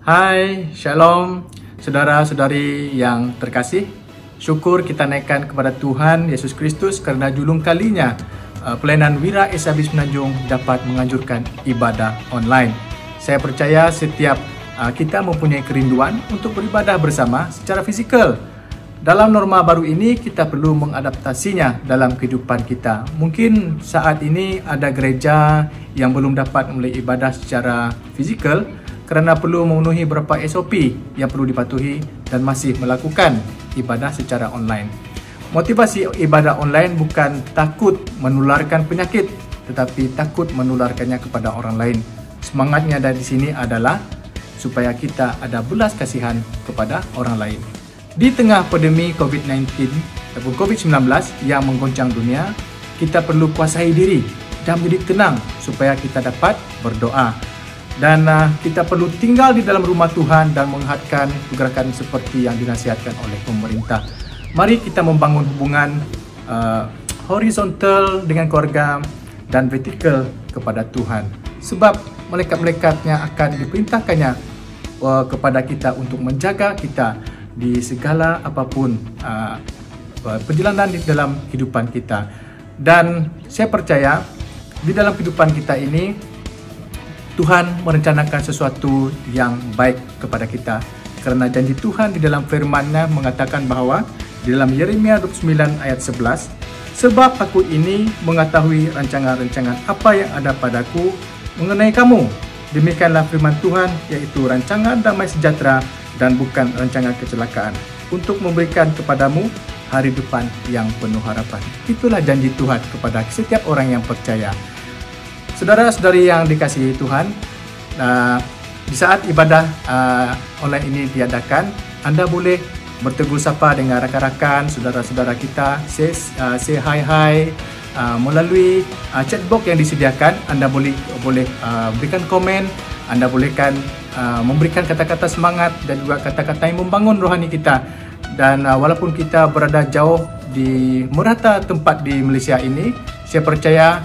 Hai, Shalom, saudara-saudari yang terkasih. Syukur kita naikkan kepada Tuhan Yesus Kristus kerana julung kalinya pelayanan Wira SAB Semenanjung dapat menganjurkan ibadah online. Saya percaya setiap kita mempunyai kerinduan untuk beribadah bersama secara fizikal. Dalam norma baru ini, kita perlu mengadaptasinya dalam kehidupan kita. Mungkin saat ini ada gereja yang belum dapat memulai ibadah secara fizikal kerana perlu memenuhi beberapa SOP yang perlu dipatuhi dan masih melakukan ibadah secara online. Motivasi ibadah online bukan takut menularkan penyakit, tetapi takut menularkannya kepada orang lain. Semangatnya dari sini adalah supaya kita ada belas kasihan kepada orang lain. Di tengah pandemi COVID-19 ataupun COVID-19 yang menggoncang dunia, kita perlu kuasai diri dan menjadi tenang supaya kita dapat berdoa. Dan kita perlu tinggal di dalam rumah Tuhan dan menghadkan pergerakan seperti yang dinasihatkan oleh pemerintah. Mari kita membangun hubungan horizontal dengan keluarga dan vertikal kepada Tuhan. Sebab malaikat-malaikatnya akan diperintahkannya kepada kita untuk menjaga kita di segala apapun perjalanan di dalam kehidupan kita. Dan saya percaya di dalam kehidupan kita ini Tuhan merencanakan sesuatu yang baik kepada kita. Kerana janji Tuhan di dalam firman-Nya mengatakan bahawa di dalam Yeremia 29 ayat 11, sebab aku ini mengetahui rancangan-rancangan apa yang ada padaku mengenai kamu. Demikianlah firman Tuhan, iaitu rancangan damai sejahtera dan bukan rancangan kecelakaan, untuk memberikan kepadamu hari depan yang penuh harapan. Itulah janji Tuhan kepada setiap orang yang percaya. Saudara-saudari yang dikasihi Tuhan, di saat ibadah online ini diadakan, anda boleh bertegur sapa dengan rakan-rakan, saudara-saudara kita, say hi melalui chatbox yang disediakan. Anda boleh berikan komen, anda bolehkan memberikan kata-kata semangat dan juga kata-kata yang membangun rohani kita. Dan walaupun kita berada jauh di merata tempat di Malaysia ini, saya percaya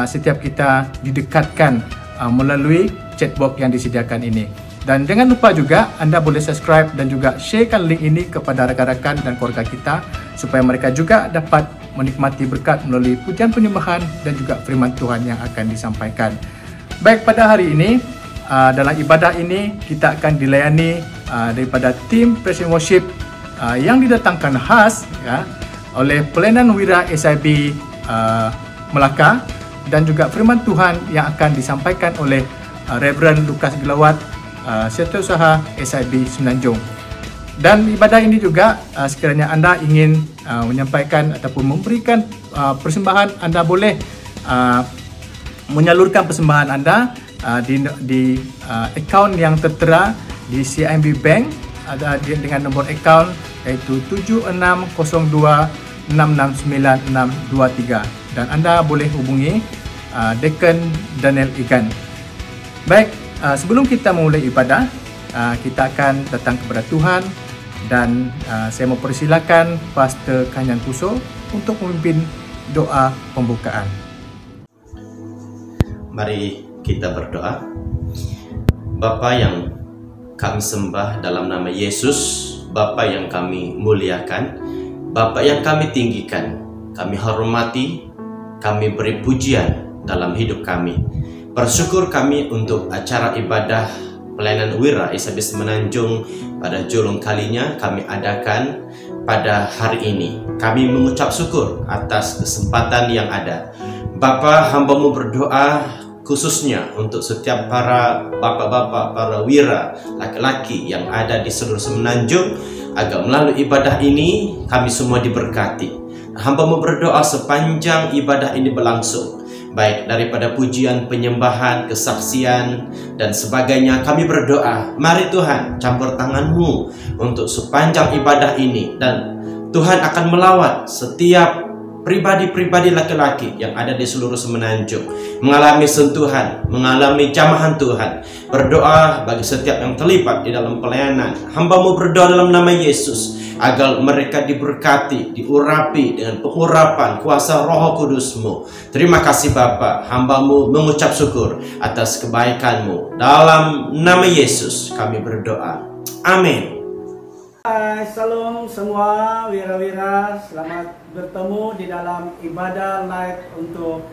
setiap kita didekatkan melalui chatbox yang disediakan ini. Dan jangan lupa juga anda boleh subscribe dan juga sharekan link ini kepada rakan-rakan dan keluarga kita supaya mereka juga dapat menikmati berkat melalui pujian penyembahan dan juga firman Tuhan yang akan disampaikan. Baik, pada hari ini dalam ibadah ini kita akan dilayani daripada tim Praise and Worship yang didatangkan khas oleh pelayanan Wira SIB Melaka, dan juga firman Tuhan yang akan disampaikan oleh Reverend Lukas Gelawat, Setiausaha SIB Semenanjung. Dan ibadah ini juga sekiranya anda ingin menyampaikan ataupun memberikan persembahan, anda boleh menyalurkan persembahan anda di akaun yang tertera di CIMB Bank, ada dengan nombor akaun iaitu 7602669623, dan anda boleh hubungi Deacon Daniel Igan. Baik, sebelum kita memulai ibadah, kita akan datang kepada Tuhan, dan saya mempersilakan Pastor Kanyan Puso untuk memimpin doa pembukaan. Mari kita berdoa. Bapa yang kami sembah dalam nama Yesus, Bapa yang kami muliakan, Bapa yang kami tinggikan, kami hormati, kami beri pujian dalam hidup kami. Bersyukur kami untuk acara ibadah pelayanan Wira SAB Semenanjung pada julung kalinya kami adakan pada hari ini. Kami mengucap syukur atas kesempatan yang ada. Bapa, hamba-Mu berdoa khususnya untuk setiap para bapak-bapak, para wira laki-laki yang ada di seluruh Semenanjung, agar melalui ibadah ini kami semua diberkati. Hamba-Mu berdoa sepanjang ibadah ini berlangsung, baik daripada pujian, penyembahan, kesaksian, dan sebagainya, kami berdoa, mari Tuhan campur tangan-Mu untuk sepanjang ibadah ini, dan Tuhan akan melawat setiap pribadi-pribadi laki-laki yang ada di seluruh Semenanjung, mengalami sentuhan, mengalami jamahan Tuhan. Berdoa bagi setiap yang terlibat di dalam pelayanan. Hamba-Mu berdoa dalam nama Yesus, agar mereka diberkati, diurapi dengan pengurapan kuasa Roh Kudus-Mu. Terima kasih Bapa, hamba-Mu mengucap syukur atas kebaikan-Mu. Dalam nama Yesus kami berdoa. Amin. Hai, salam semua wira-wira, selamat bertemu di dalam ibadah live untuk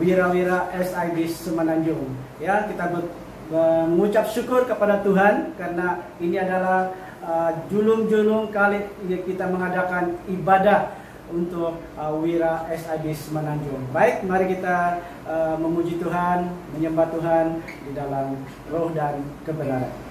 wira-wira SIB Semenanjung. Ya, kita mengucap syukur kepada Tuhan karena ini adalah julung-julung kali kita mengadakan ibadah untuk wira SIB Semenanjung. Baik, mari kita memuji Tuhan, menyembah Tuhan di dalam roh dan kebenaran.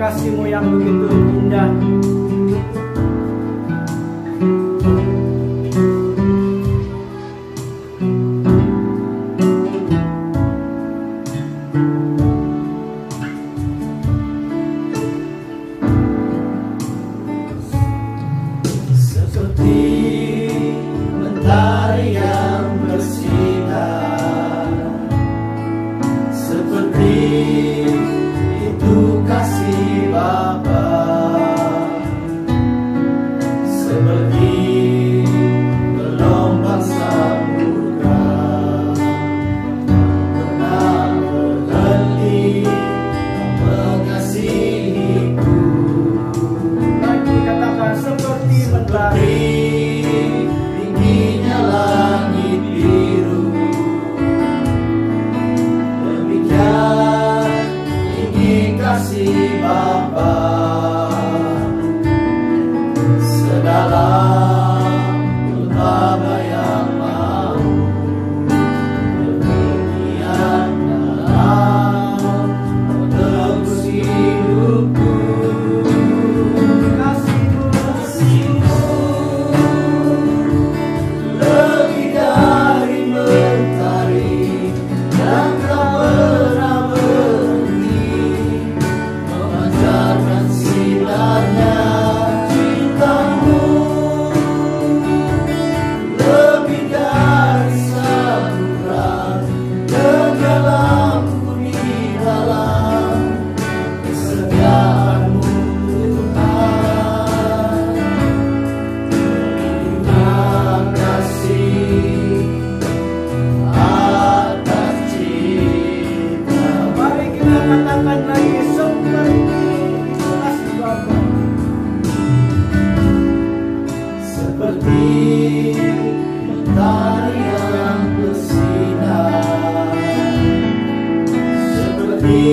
Kasih-Mu yang begitu indah. Seperti mentari yang bersinar, seperti itu kasih Bapa, seperti gelombang samudra, pernah berhenti mengasihiku. Lagi katakan seperti mentari, tingginya langit biru, demikian tinggi kasih Bapa, sedalam lembaga yang mau berpergian dalam tebus hidupku. Kasih-Mu lebih dari mentari yang tak pernah berhenti memancarkan sinarnya. Cinta-Mu lebih dari samudra tenggelam di dalam kesetiaan-Mu Tuhan. Terima kasih atas cinta. mari kita katakan lagi seperti itu kasih Bapa. Seperti mentari yang bersinar, seperti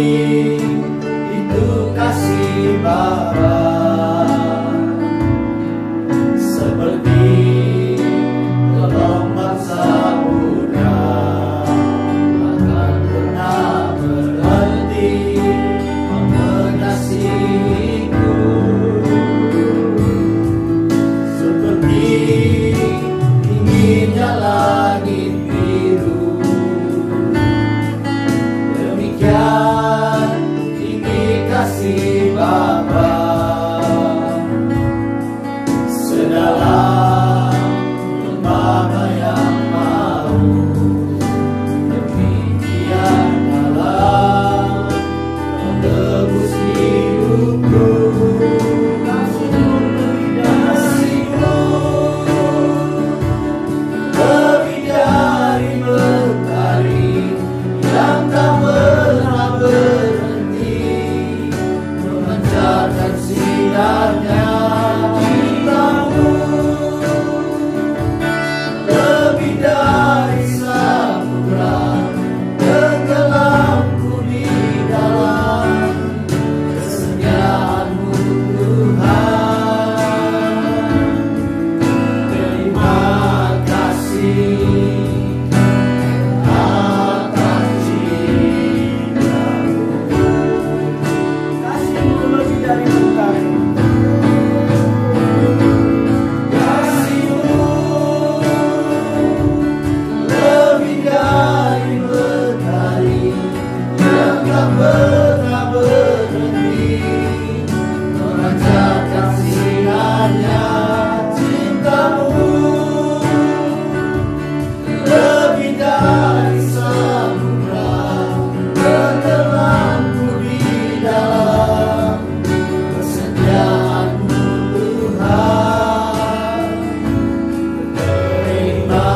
itu kasih Bapa, seperti gelombang samudra, takkan pernah berhenti mengasihiku. Seperti dinginnya langit biru, demikian pernah berhenti memancarkan sinarnya cintamu, lebih dari samudra tenggelamku di dalam kesetiaan-Mu Tuhan. Terima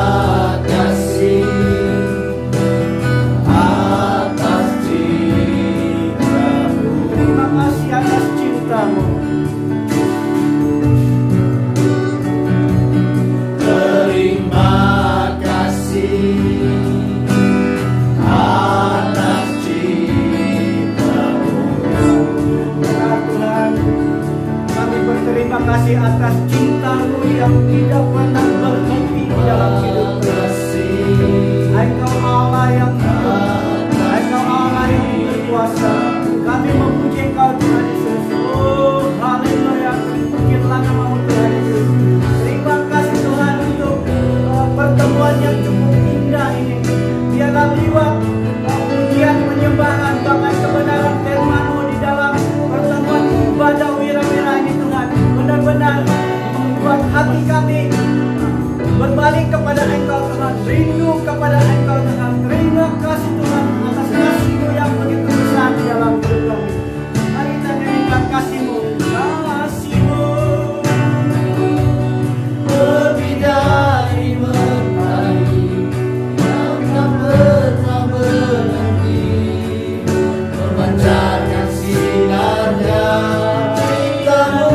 kasih atas cinta-Mu. Terima kasih atas cinta-Mu. Terima kasih atas cinta-Mu. Ya Tuhan, kami berterima kasih atas cinta-Mu yang tidak pernah berhenti di dalam hidup kami. Engkau Allah yang hidup, Engkau Allah yang berkuasa. Kami memuji Engkau Tuhan Yesus. Oh, haleluya. Pujilah nama-Mu Tuhan Yesus. Terima kasih Tuhan untuk pertemuan yang cukup indah ini. Biarlah lewat pujian, penyembahan, bahkan kebenaran firman-Mu di dalam pertemuan ibadah wira-wira ini Tuhan, benar-benar membuat hati kami berbalik kepada Engkau Tuhan, rindu kepada Engkau Tuhan. Terima kasih Tuhan atas kasih-Mu yang begitu besar di dalam hidup kami. Mari kita nyanyikan kasih-Mu, kasih-Mu. Lebih dari mentari yang tak pernah berhenti memancarkan sinarnya cinta-Mu,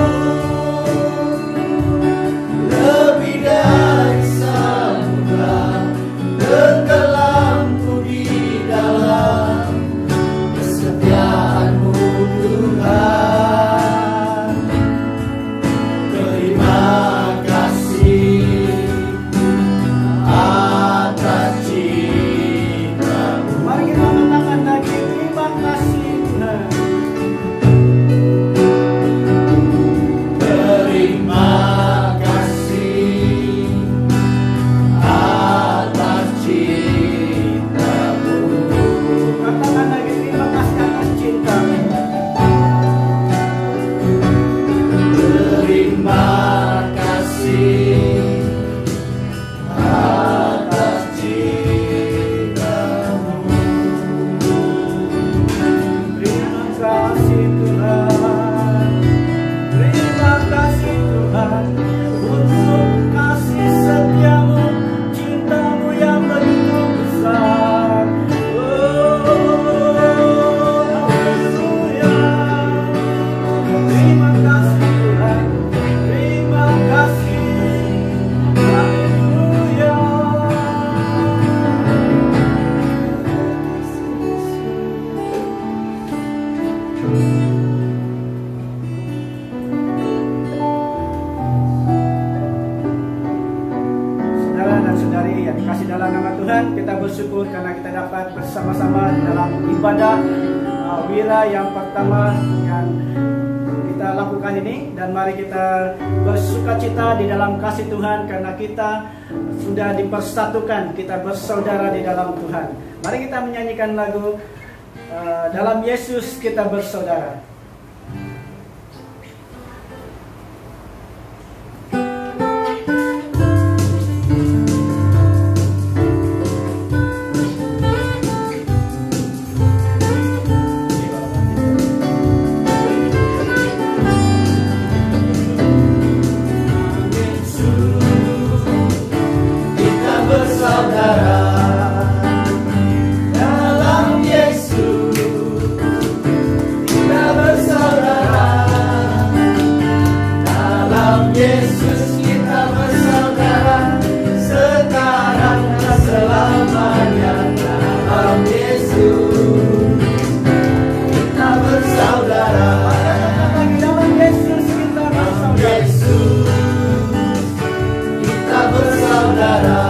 lebih dari samudra tenggelamku di dalam kesetiaan-Mu Tuhan. Terima kasih atas cinta-Mu. Mari kita mengatakan lagi, terima kasih Tuhan. Terima kasih atas cinta-Mu. Katakan lagi, terima kasih atas cinta-Mu. Terima kasih atas cinta-Mu. Terima kasih Tuhan. Terima kasih Tuhan untuk kasih setia-Mu, cinta-Mu yang begitu besar. Oh, haleluya. Terima kasih Tuhan. Terima kasih. Haleluya. Saudara dan saudari yang dikasih dalam nama Tuhan, kita bersyukur karena kita dapat bersama-sama dalam ibadah wira yang pertama yang kita lakukan ini. Dan mari kita bersukacita di dalam kasih Tuhan karena kita sudah dipersatukan, kita bersaudara di dalam Tuhan. Mari kita menyanyikan lagu dalam Yesus kita bersaudara. Kita bersaudara dalam Yesus. Kita bersaudara dalam Yesus. Kita bersaudara sekarang dan selamanya dalam Yesus. Kita bersaudara Dalam Yesus kita dalam bersaudara. Yesus. Kita bersaudara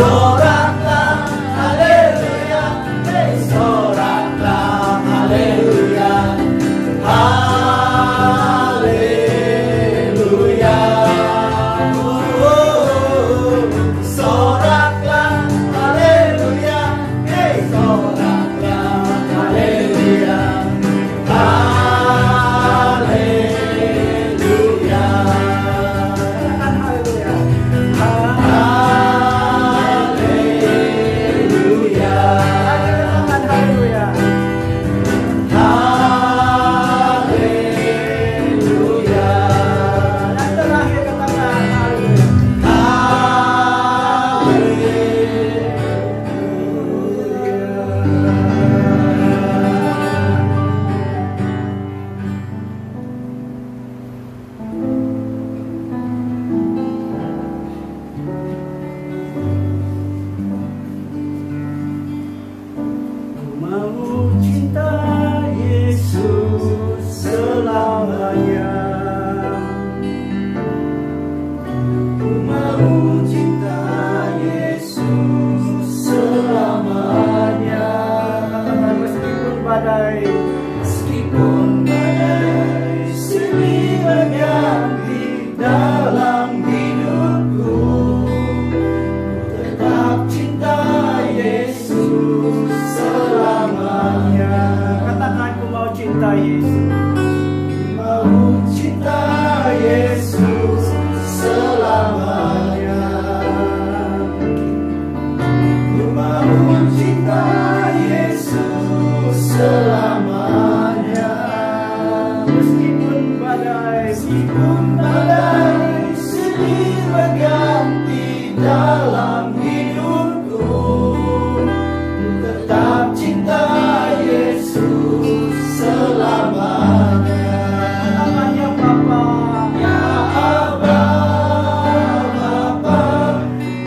Soraklah haleluya, hey, soraklah haleluya, haleluya. Soraklah haleluya, hey, soraklah haleluya, haleluya. Mau cinta Yesus selamanya. Mau cinta Yesus selamanya. Meskipun badai silih berganti dalam hidupku, tetap cinta Yesus selamanya. Katakan, ku mau cinta Yesus. Mau cinta Yesus selamanya. Ku mau cinta Yesus selamanya. Meskipun badai silih berganti dalam hidupku, tetap cinta Yesus selamanya. Namanya Bapa, ya Aba, Bapa,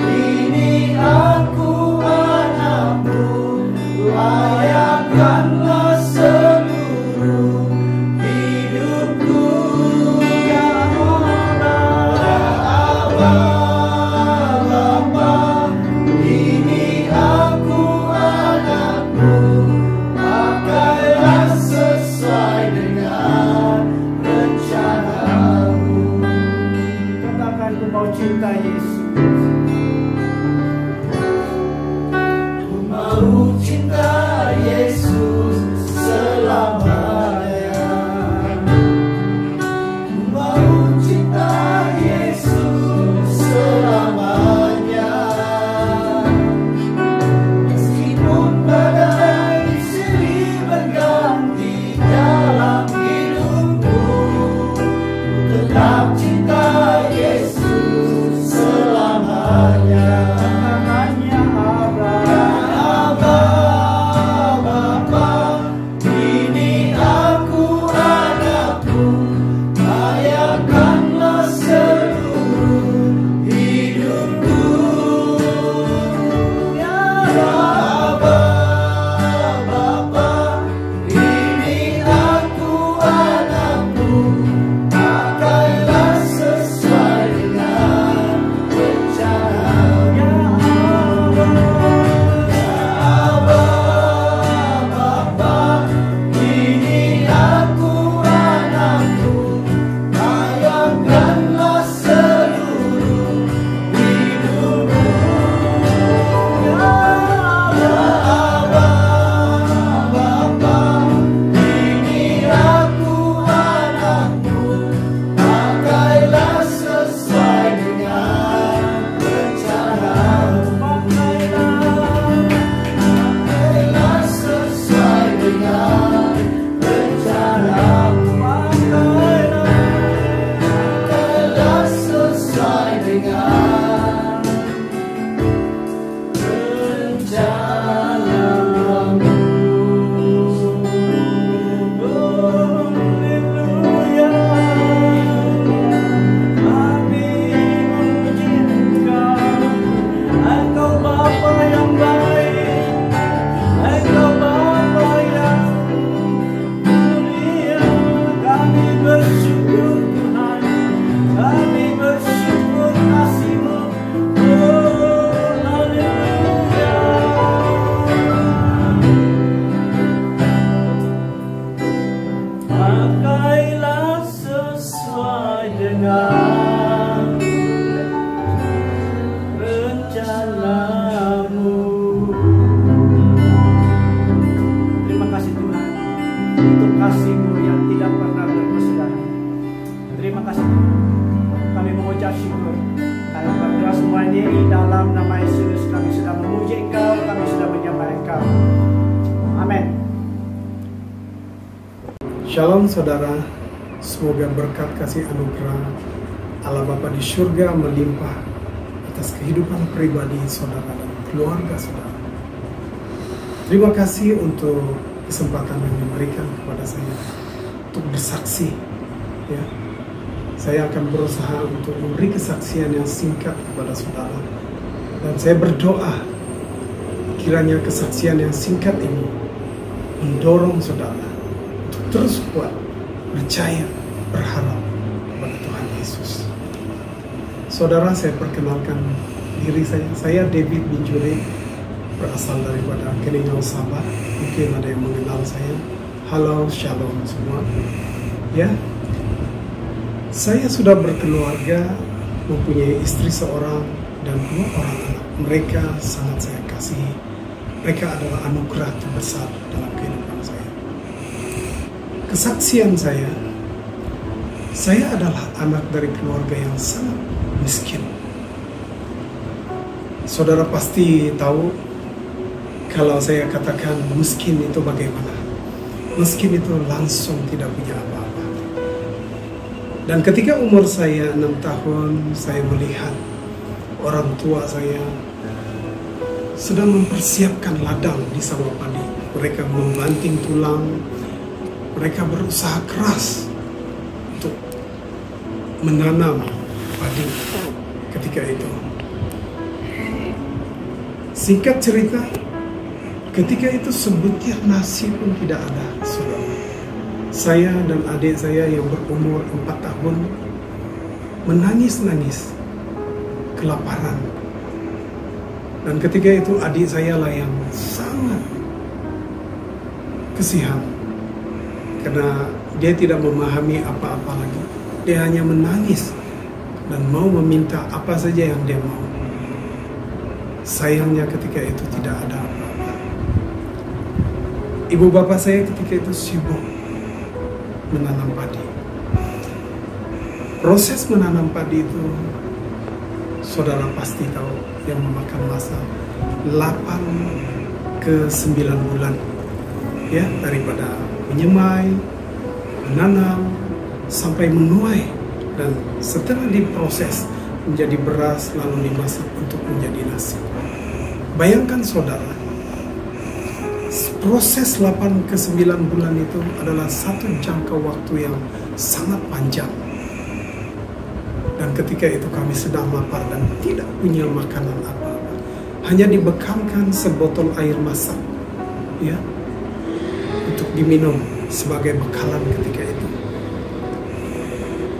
ini aku anakmu, layakkanlah seluruh hidupku. Ya Aba, Bapa, ini aku anakmu, pakailah sesuai dengan rencanamu. Katakan, ku mau cinta Yesus. Ku mau cinta Yesus selamanya. Ku mau cinta Yesus selamanya. Meskipun badai silih berganti dalam hidupku, tetap cinta Yesus selamanya. Namanya Aba, Bapa, ini aku anakmu, layakkanlah seluruh hidupku. Ya Aba, Bapa, ini aku anakmu, pakailah sesuai dengan rencanamu. Ya Aba, Bapa, ini aku anakmu, layakkanlah seluruh hidupku. Ya Aba, Bapa, ini aku anakmu, pakailah sesuai dengan rencanamu. Pakailah sesuai dengan rencanamu. Pakailah sesuai dengan rencanamu. Haleluya. Kami memuji Engkau. Engkau Bapa yang baik, Engkau Bapa yang mulia. Kami bersyukur Tuhan, kami bersyukur kasih-Mu. Oh, haleluya. memuji Engkau, kami sudah menyembah Engkau. Amin. Shalom saudara, semoga berkat kasih anugerah Allah Bapa di surga melimpah atas kehidupan pribadi saudara dan keluarga saudara. Terima kasih untuk kesempatan yang diberikan kepada saya untuk bersaksi. Ya, saya akan berusaha untuk memberi kesaksian yang singkat kepada saudara, dan saya berdoa kiranya kesaksian yang singkat ini mendorong saudara untuk terus kuat, percaya, berharap kepada Tuhan Yesus. Saudara, saya perkenalkan diri saya David Binjuri, berasal daripada Keningau, Sabah. Mungkin ada yang mengenal saya. Halo, shalom semua. Ya, saya sudah berkeluarga, mempunyai istri seorang dan 2 orang anak. Mereka sangat saya kasihi. Mereka adalah anugerah terbesar dalam kehidupan saya. Kesaksian saya adalah anak dari keluarga yang sangat miskin. Saudara pasti tahu kalau saya katakan miskin itu bagaimana. Miskin itu langsung tidak punya apa-apa. Dan ketika umur saya 6 tahun, saya melihat orang tua saya sedang mempersiapkan ladang di sawah padi. Mereka membanting tulang, mereka berusaha keras untuk menanam padi ketika itu. Singkat cerita, ketika itu sebutir nasi pun tidak ada, saudara. Saya dan adik saya yang berumur 4 tahun menangis-nangis kelaparan. Dan ketika itu adik saya lah yang sangat kasihan, karena dia tidak memahami apa-apa lagi. Dia hanya menangis dan mau meminta apa saja yang dia mau. Sayangnya ketika itu tidak ada apa-apa. Ibu bapak saya ketika itu sibuk menanam padi. Proses menanam padi itu saudara pasti tahu yang memakan masa 8 ke 9 bulan. Ya, daripada menyemai, menanam, sampai menuai, dan setelah diproses menjadi beras lalu dimasak untuk menjadi nasi. Bayangkan saudara, proses 8 ke 9 bulan itu adalah satu jangka waktu yang sangat panjang. Dan ketika itu kami sedang lapar dan tidak punya makanan apa-apa, hanya dibekalkan sebotol air masak, ya, untuk diminum sebagai bekalan ketika itu.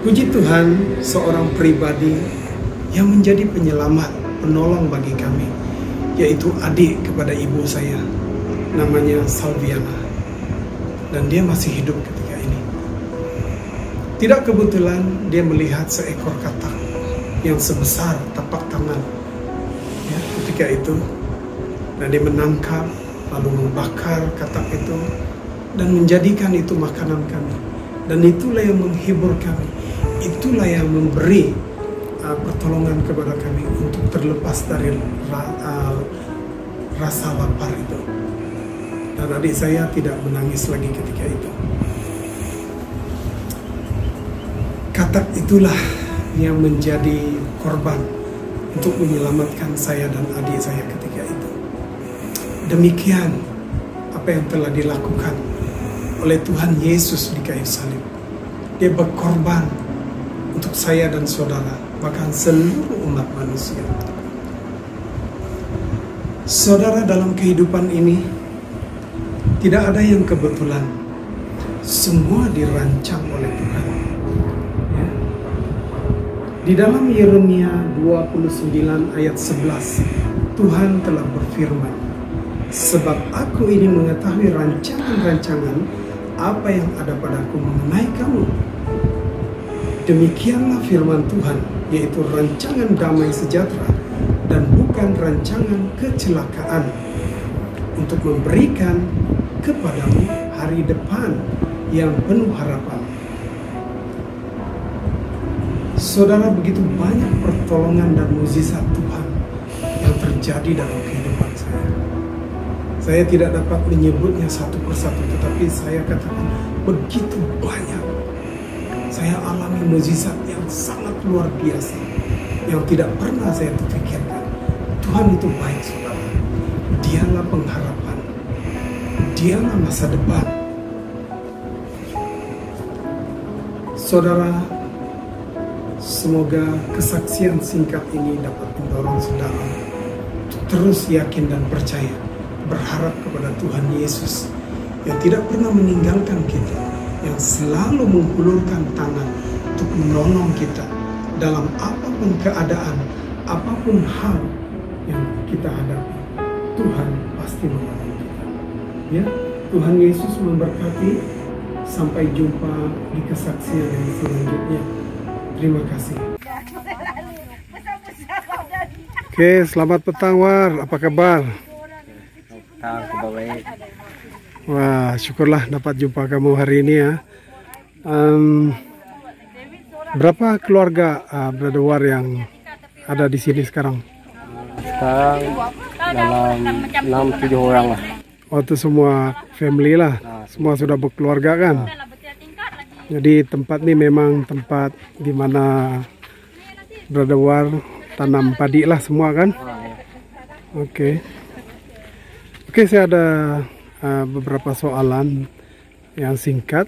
Puji Tuhan, seorang pribadi yang menjadi penyelamat, penolong bagi kami, yaitu adik kepada ibu saya, namanya Salviana, dan dia masih hidup ketika ini. Tidak kebetulan dia melihat seekor katak yang sebesar tapak tangan, ya, ketika itu, dan dia menangkap lalu membakar katak itu dan menjadikan itu makanan kami. Dan itulah yang menghibur kami, itulah yang memberi pertolongan kepada kami untuk terlepas dari rasa lapar itu. Dan adik saya tidak menangis lagi ketika itu. Katak itulah yang menjadi korban untuk menyelamatkan saya dan adik saya ketika itu. Demikian apa yang telah dilakukan oleh Tuhan Yesus di kayu salib. Dia berkorban untuk saya dan saudara, bahkan seluruh umat manusia. Saudara, dalam kehidupan ini tidak ada yang kebetulan. Semua dirancang oleh Tuhan. Ya. Di dalam Yeremia 29 ayat 11, Tuhan telah berfirman, "Sebab aku ini mengetahui rancangan-rancangan apa yang ada padaku mengenai kamu. Demikianlah firman Tuhan, yaitu rancangan damai sejahtera dan bukan rancangan kecelakaan, untuk memberikan kepadamu hari depan yang penuh harapan." Saudara, begitu banyak pertolongan dan mukjizat Tuhan yang terjadi dalam kehidupan saya. Saya tidak dapat menyebutnya satu persatu, tetapi saya katakan begitu banyak. Saya alami mukjizat yang sangat luar biasa, yang tidak pernah saya terpikirkan. Tuhan itu baik, saudara. Dialah pengharapan, Dialah masa depan. Saudara, semoga kesaksian singkat ini dapat mendorong saudara untuk terus yakin dan percaya, berharap kepada Tuhan Yesus yang tidak pernah meninggalkan kita, yang selalu menghulurkan tangan untuk menolong kita dalam apapun keadaan, apapun hal yang kita hadapi. Tuhan pasti menolong kita. Ya, Tuhan Yesus memberkati. Sampai jumpa di kesaksian yang selanjutnya. Terima kasih. Oke, selamat petang War. Apa kabar? Baik. Wah, syukurlah dapat jumpa kamu hari ini ya. Berapa keluarga Brother War yang ada di sini sekarang? Sekarang dalam 6-7 orang lah. Oh, itu semua family lah. Semua sudah berkeluarga kan? Jadi tempat ini memang tempat di mana Brother War tanam padi lah semua kan? Oke. Oke, saya ada beberapa soalan yang singkat.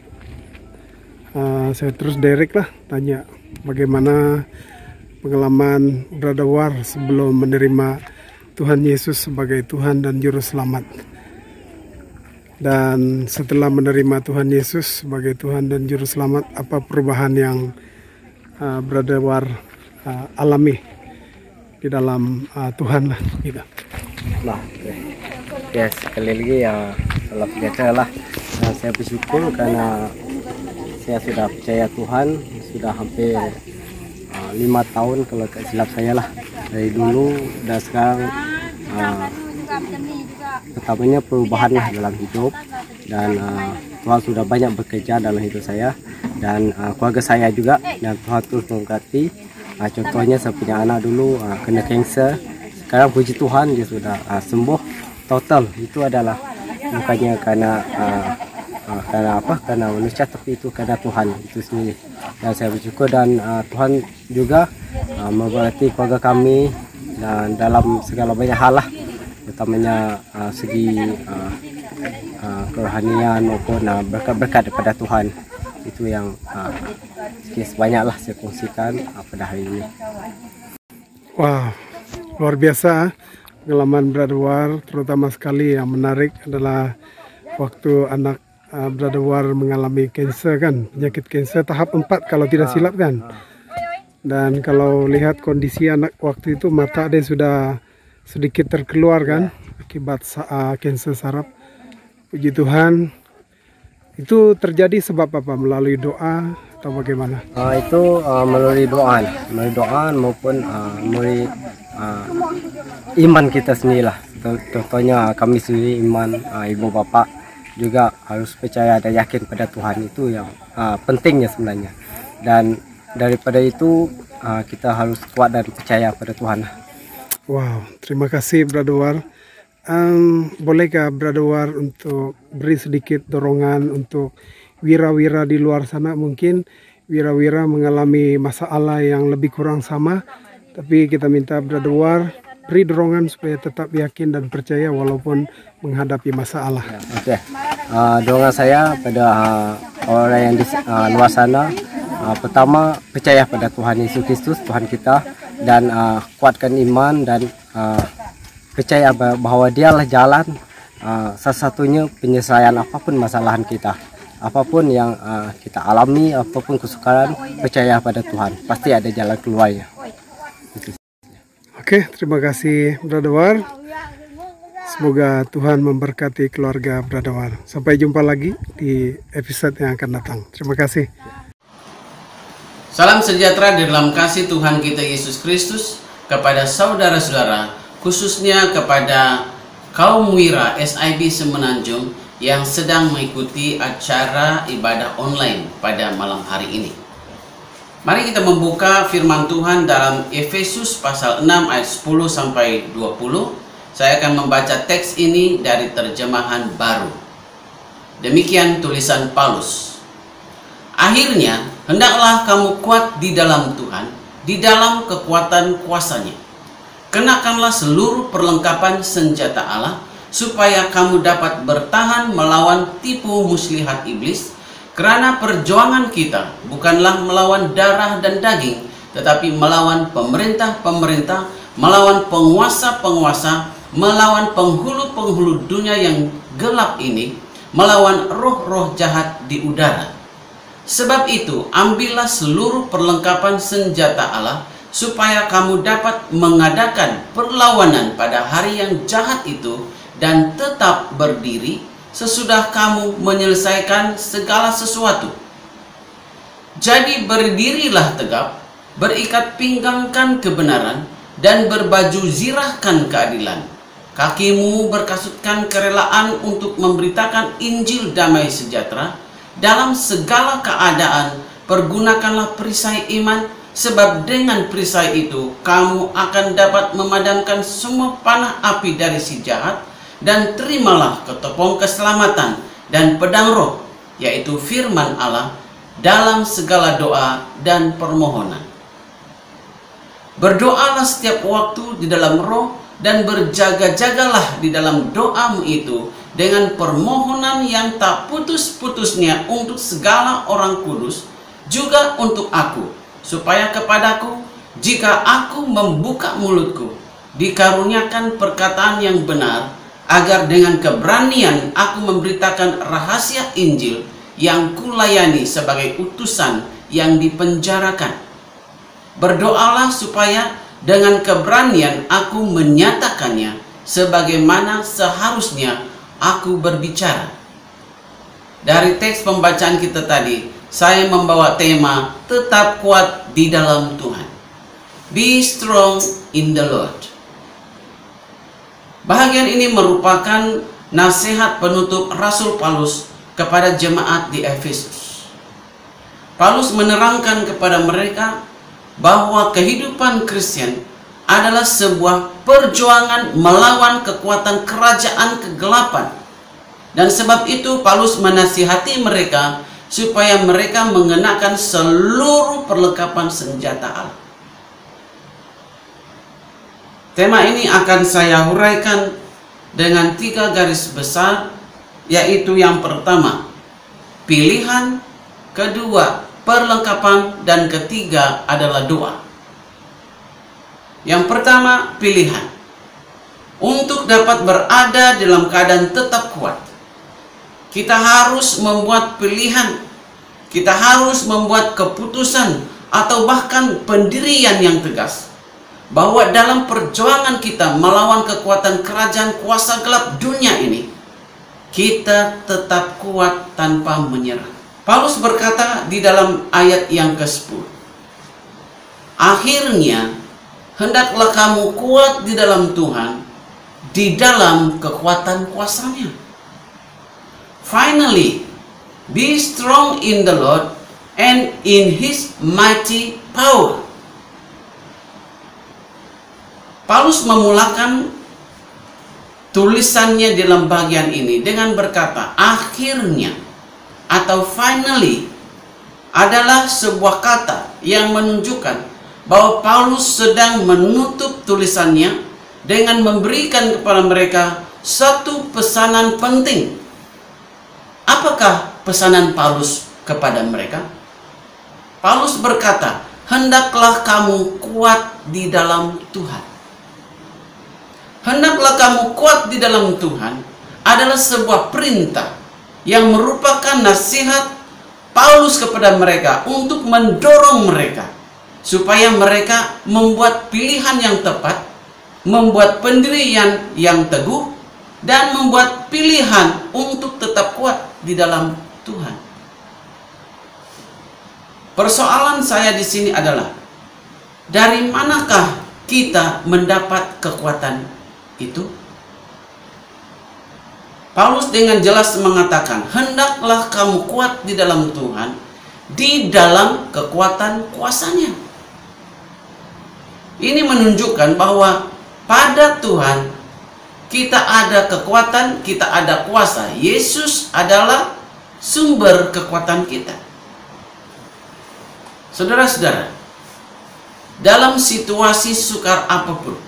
Saya terus direct lah tanya bagaimana pengalaman Brother War sebelum menerima Tuhan Yesus sebagai Tuhan dan Juru Selamat. Dan setelah menerima Tuhan Yesus sebagai Tuhan dan Juru Selamat, apa perubahan yang Brother War alami di dalam Tuhan lah gitu. Nah, ya sekali lagi ya salam sejahtera lah. Nah, saya bersyukur karena saya sudah percaya Tuhan sudah hampir 5 tahun kalau tak silap saya lah, dari dulu dan sekarang. Pertamanya perubahan lah dalam hidup, dan Tuhan sudah banyak bekerja dalam hidup saya dan keluarga saya juga, dan Tuhan terus memberkati. Contohnya saya punya anak dulu kena kanser, sekarang puji Tuhan dia sudah sembuh total. Itu adalah bukannya karena manusia, tapi itu karena Tuhan itu sendiri, dan saya bersyukur. Dan Tuhan juga memberkati keluarga kami dan dalam segala banyak hal lah, utamanya segi kerohanian maupun berkat-berkat daripada Tuhan. Itu yang banyaklah saya kongsikan pada hari ini. Wah, luar biasa pengalaman Brother War. Terutama sekali yang menarik adalah waktu anak Brother War mengalami kanser kan, penyakit kanser tahap 4 kalau tidak silap kan. Dan kalau lihat kondisi anak waktu itu, mata dia sudah sedikit terkeluar kan akibat kanser saraf. Puji Tuhan. Itu terjadi sebab apa? Melalui doa atau bagaimana? Itu melalui doa maupun melalui iman kita sendiri lah. Contohnya kami sendiri iman, ibu bapak juga harus percaya dan yakin pada Tuhan. Itu yang pentingnya sebenarnya. Dan daripada itu kita harus kuat dan percaya pada Tuhan. Wow, terima kasih Brother War. Bolehkah Brother War untuk beri sedikit dorongan untuk wira-wira di luar sana? Mungkin wira-wira mengalami masalah yang lebih kurang sama, tapi kita minta Brother War beri dorongan supaya tetap yakin dan percaya walaupun menghadapi masalah. Oke. Dorongan saya pada orang yang di luar sana, pertama percaya pada Tuhan Yesus Kristus, Tuhan kita, dan kuatkan iman dan percaya bahwa dialah jalan satu-satunya penyelesaian apapun masalahan kita, apapun yang kita alami, apapun kesukaran, percaya pada Tuhan, pasti ada jalan keluarnya. Oke, terima kasih Brother War. Semoga Tuhan memberkati keluarga Brother War. Sampai jumpa lagi di episode yang akan datang. Terima kasih. Salam sejahtera di dalam kasih Tuhan kita Yesus Kristus kepada saudara-saudara, khususnya kepada kaum wira SIB Semenanjung yang sedang mengikuti acara ibadah online pada malam hari ini. Mari kita membuka firman Tuhan dalam Efesus pasal 6 ayat 10 sampai 20. Saya akan membaca teks ini dari terjemahan baru. Demikian tulisan Paulus. Akhirnya, hendaklah kamu kuat di dalam Tuhan, di dalam kekuatan kuasa-Nya. Kenakanlah seluruh perlengkapan senjata Allah, supaya kamu dapat bertahan melawan tipu muslihat iblis, karena perjuangan kita bukanlah melawan darah dan daging, tetapi melawan pemerintah-pemerintah, melawan penguasa-penguasa, melawan penghulu-penghulu dunia yang gelap ini, melawan roh-roh jahat di udara. Sebab itu, ambillah seluruh perlengkapan senjata Allah, supaya kamu dapat mengadakan perlawanan pada hari yang jahat itu, dan tetap berdiri sesudah kamu menyelesaikan segala sesuatu. Jadi berdirilah tegap, berikat pinggangkan kebenaran, dan berbaju zirahkan keadilan. Kakimu berkasutkan kerelaan untuk memberitakan Injil damai sejahtera. Dalam segala keadaan pergunakanlah perisai iman, sebab dengan perisai itu kamu akan dapat memadamkan semua panah api dari si jahat. Dan terimalah ketopong keselamatan dan pedang roh, yaitu firman Allah, dalam segala doa dan permohonan. Berdoalah setiap waktu di dalam roh, dan berjaga-jagalah di dalam doamu itu dengan permohonan yang tak putus-putusnya untuk segala orang kudus, juga untuk aku, supaya kepadaku, jika aku membuka mulutku, dikaruniakan perkataan yang benar, agar dengan keberanian aku memberitakan rahasia Injil yang kulayani sebagai utusan yang dipenjarakan. Berdoalah supaya dengan keberanian aku menyatakannya sebagaimana seharusnya aku berbicara. Dari teks pembacaan kita tadi, saya membawa tema tetap kuat di dalam Tuhan. Be strong in the Lord. Bahagian ini merupakan nasihat penutup Rasul Paulus kepada jemaat di Efesus. Paulus menerangkan kepada mereka bahwa kehidupan Kristen adalah sebuah perjuangan melawan kekuatan kerajaan kegelapan. Dan sebab itu Paulus menasihati mereka supaya mereka mengenakan seluruh perlengkapan senjata Allah. Tema ini akan saya huraikan dengan 3 garis besar, yaitu yang pertama, pilihan, kedua, perlengkapan, dan ketiga adalah doa. Yang pertama, pilihan. Untuk dapat berada dalam keadaan tetap kuat, kita harus membuat pilihan, kita harus membuat keputusan atau bahkan pendirian yang tegas, bahwa dalam perjuangan kita melawan kekuatan kerajaan kuasa gelap dunia ini, kita tetap kuat tanpa menyerah. Paulus berkata di dalam ayat yang ke-10, akhirnya hendaklah kamu kuat di dalam Tuhan, di dalam kekuatan kuasa-Nya. Finally, be strong in the Lord and in His mighty power. Paulus memulakan tulisannya dalam bagian ini dengan berkata, akhirnya atau finally adalah sebuah kata yang menunjukkan bahwa Paulus sedang menutup tulisannya dengan memberikan kepada mereka satu pesanan penting. Apakah pesanan Paulus kepada mereka? Paulus berkata, hendaklah kamu kuat di dalam Tuhan. Hendaklah kamu kuat di dalam Tuhan adalah sebuah perintah yang merupakan nasihat Paulus kepada mereka untuk mendorong mereka supaya mereka membuat pilihan yang tepat, membuat pendirian yang teguh, dan membuat pilihan untuk tetap kuat di dalam Tuhan. Persoalan saya di sini adalah, dari manakah kita mendapat kekuatan itu? Paulus dengan jelas mengatakan, hendaklah kamu kuat di dalam Tuhan, di dalam kekuatan kuasa-Nya. Ini menunjukkan bahwa pada Tuhan kita ada kekuatan, kita ada kuasa. Yesus adalah sumber kekuatan kita. Saudara-saudara, dalam situasi sukar apapun,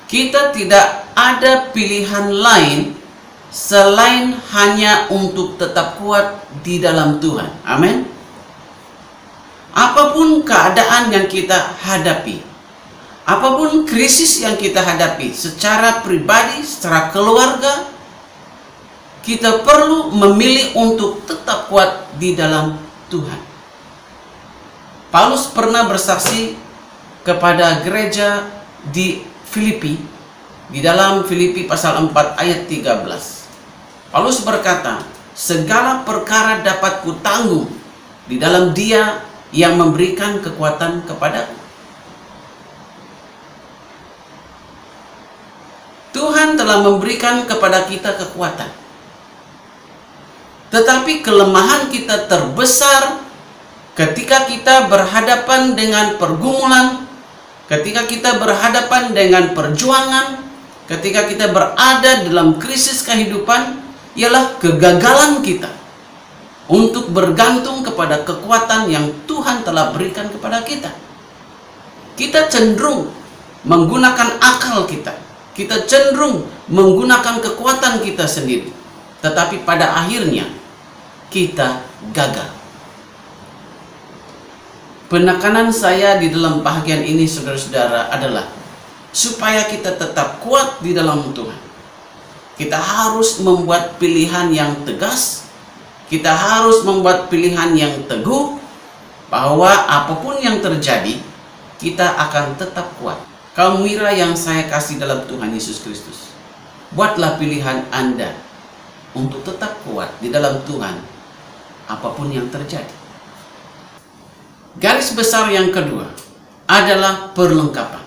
kita tidak ada pilihan lain selain hanya untuk tetap kuat di dalam Tuhan. Amin. Apapun keadaan yang kita hadapi, apapun krisis yang kita hadapi secara pribadi, secara keluarga, kita perlu memilih untuk tetap kuat di dalam Tuhan. Paulus pernah bersaksi kepada gereja di Filipi, di dalam Filipi pasal 4 ayat 13. Paulus berkata, segala perkara dapat kutanggung di dalam Dia yang memberikan kekuatan kepadaku. Tuhan telah memberikan kepada kita kekuatan. Tetapi kelemahan kita terbesar ketika kita berhadapan dengan pergumulan, ketika kita berhadapan dengan perjuangan, ketika kita berada dalam krisis kehidupan, ialah kegagalan kita untuk bergantung kepada kekuatan yang Tuhan telah berikan kepada kita. Kita cenderung menggunakan akal kita. Kita cenderung menggunakan kekuatan kita sendiri. Tetapi pada akhirnya kita gagal. Penekanan saya di dalam bahagian ini, saudara-saudara, adalah supaya kita tetap kuat di dalam Tuhan. Kita harus membuat pilihan yang tegas. Kita harus membuat pilihan yang teguh, bahwa apapun yang terjadi, kita akan tetap kuat. Kaum Wira yang saya kasih dalam Tuhan Yesus Kristus, buatlah pilihan Anda untuk tetap kuat di dalam Tuhan, apapun yang terjadi. Garis besar yang kedua adalah perlengkapan.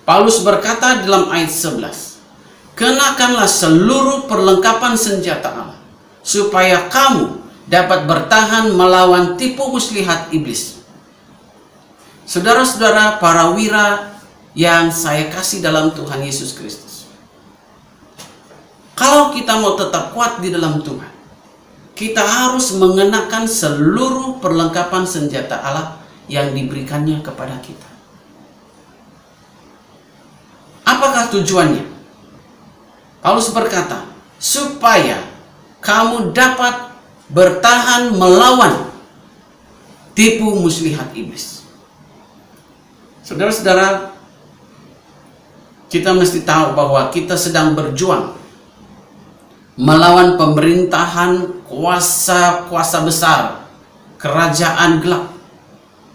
Paulus berkata dalam ayat 11, kenakanlah seluruh perlengkapan senjata Allah, supaya kamu dapat bertahan melawan tipu muslihat iblis. Saudara-saudara, para wira yang saya kasih dalam Tuhan Yesus Kristus, kalau kita mau tetap kuat di dalam Tuhan, kita harus mengenakan seluruh perlengkapan senjata Allah yang diberikannya kepada kita. Apakah tujuannya? Paulus berkata, supaya kamu dapat bertahan melawan tipu muslihat iblis. Saudara-saudara, kita mesti tahu bahwa kita sedang berjuang melawan pemerintahan kuasa-kuasa besar, kerajaan gelap